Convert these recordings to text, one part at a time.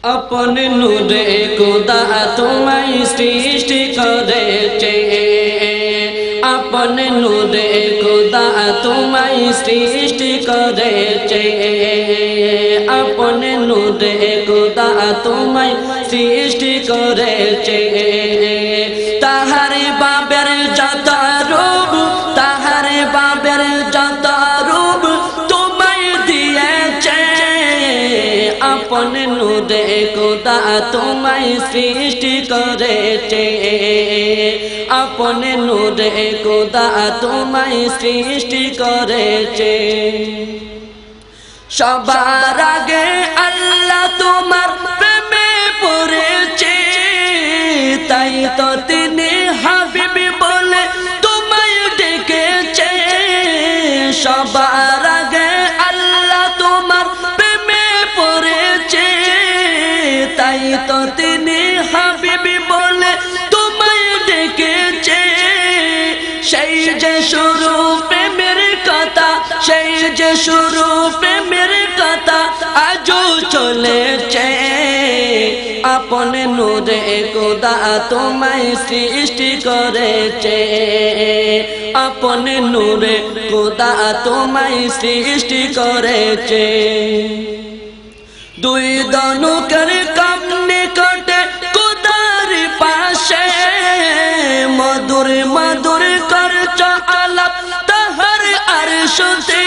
अपने नूरे खुदा तुम्हें सृष्टि करेचे अपने नूरे खुदा तुम्हें सृष्टि करेचे अपने नूरे खुदा तुम्हें सृष्टि करेचे ताहारे बाबेर जत रूप ताहारे बाबेर जत रूप तुम्हें दिएचे अपने नूरे खुदा तुम्हें सृष्टि करेचे अपने नूरे खुदा तुम्हें सृष्टि करेचे सबार आगे अल्लाह तुम्हार प्रेमे पड़ेছে তাই তো তিনি হাবিবি বলে তোমায় ডেকেছে সবার আগে আল্লাহ তোমার প্রেমে পড়েছে তাই তো তিনি হাবিবি বলে তোমায় ডেকেছে সেই যে শুরু প্রেমের কথা সেই যে শুরু প্রেমের কথা আজও চলেছে अपने नूरे खुदा तुम्हें सृष्टि करेचे अपने नूरे खुदा तुम्हें सृष्टि करेचे दुई धनुकेर कामने कटे खुदार पाशे मधुर मधुर करछ आलाप ताहार आरशते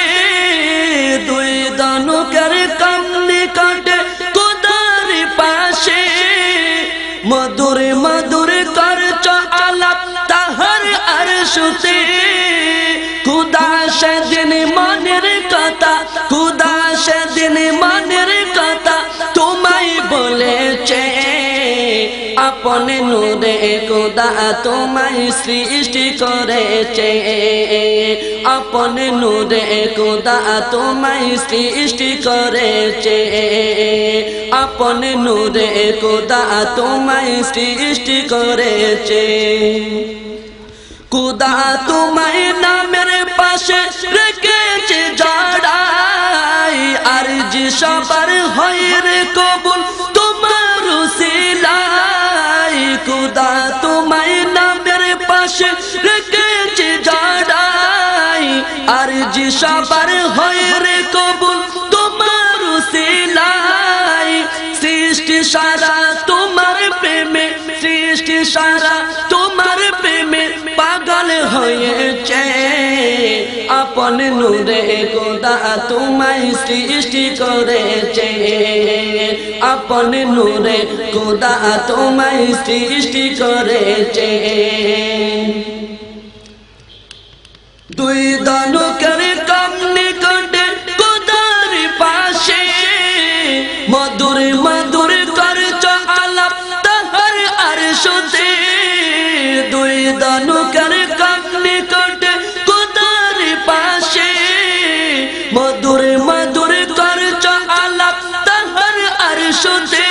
दुई धनुकेर कामने कटे मधुर मधुर करछ आलाप ताहार आरशते खुदा सेदिन मनेर कथा खुदा सेदिन मनेर कथा तुम्हें बोलेছে अपने नूरे खुदा तुम्हें सृष्टि करेছে अपने नूरे खुदा तुम्हें सृष्टि करेছে अपने नूरे खुदा तुम्हें सृष्टि करेছে खुदा तुम्हें नामेर पाशे रेखेছে जड़ाई आरजी सबार हय रे कबुल तुम्हार उसिलाय खुदा तुम्हें नामेर पाशे रेखेছে जड़ाई आरजी सबार हय रे कबुल तुम्हार उसिलाय सृष्टि सारा तुम्हार प्रेमे सृष्टि सारा तुम्हार प्रेमे पागल হয়েছে अपने नूरे खुदा तुम्हें सृष्टि करेছে अपने नूरे खुदा तुम्हें सृष्टि करेছে দুই ধনুকের কামনে কটে খুদার পাশে মধুর মধুর করছ আলাপ তাহার আরশতে দুই ধনুকের কামনে কটে খুদার পাশে মধুর মধুর করছ আলাপ তাহার আরশতে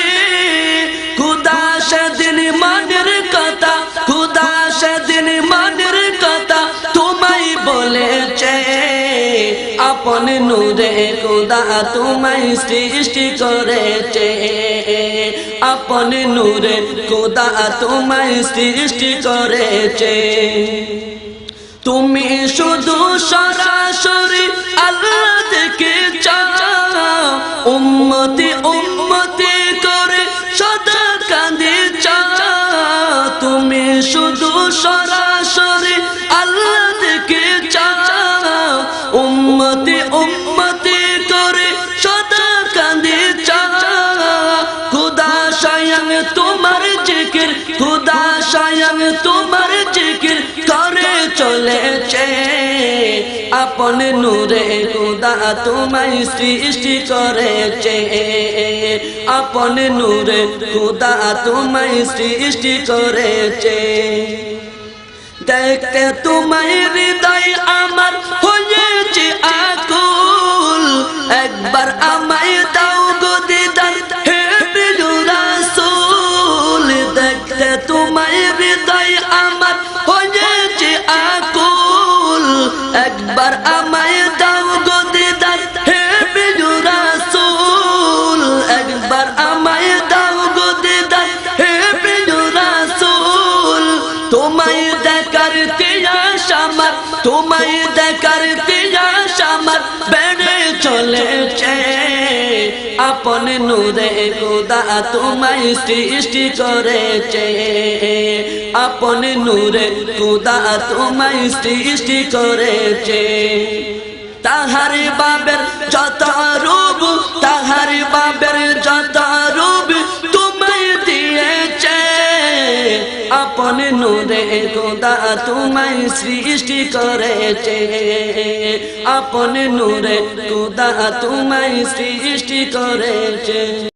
খুদা সেদিন মনের কথা খুদা সেদিন মনের কথা তোমায় बोलेছে अपने नूरे खुदा तुम्हें सृष्टि करेছে अपने नूरे खुदा तुम्हें सृष्टि करेছে তুমি শুধু সরাসরি আল্লাহ দেখেছ উম্মতি উম্মতি করে সদা কাঁদেছ তুমি শুধু সরাসরি আল্লাহ দেখেছ উম্মতি উম্মতি করে সদা কাঁদেছ খুদা স্বয়ং তোমার জিকির খুদা স্বয়ং তোমার জিকির করে চলেছে अपने नूरे खुदा तुम्हें सृष्टि करेছে अपने नूरे खुदा तुम्हें सृष्टि करेছে देखते तुम्हें हृदय आमार হয়েছে आकुल एक बार আমায় দাও গো দিদার হে প্রিয় রাসূল देखते तुम्हें हृदय आमार হয়েছে आकुल एक बार আমায় দাও গো দিদার হে প্রিয় রাসূল एक बार আমায় দাও তোমায় দেখার পিয়াস আমার বেড়ে চলেছে আপন নূরে খোদা তোমায় সৃষ্টি করেছে আপন নূরে খোদা তোমায় সৃষ্টি করেছে তাহার বাবের যত রূপ তাহার বাবের যত রূপ তোমায় দিয়েছে আপন নূরে খোদা তোমায় সৃষ্টি করেছে আপন নূরে খোদা তোমায় সৃষ্টি করেছে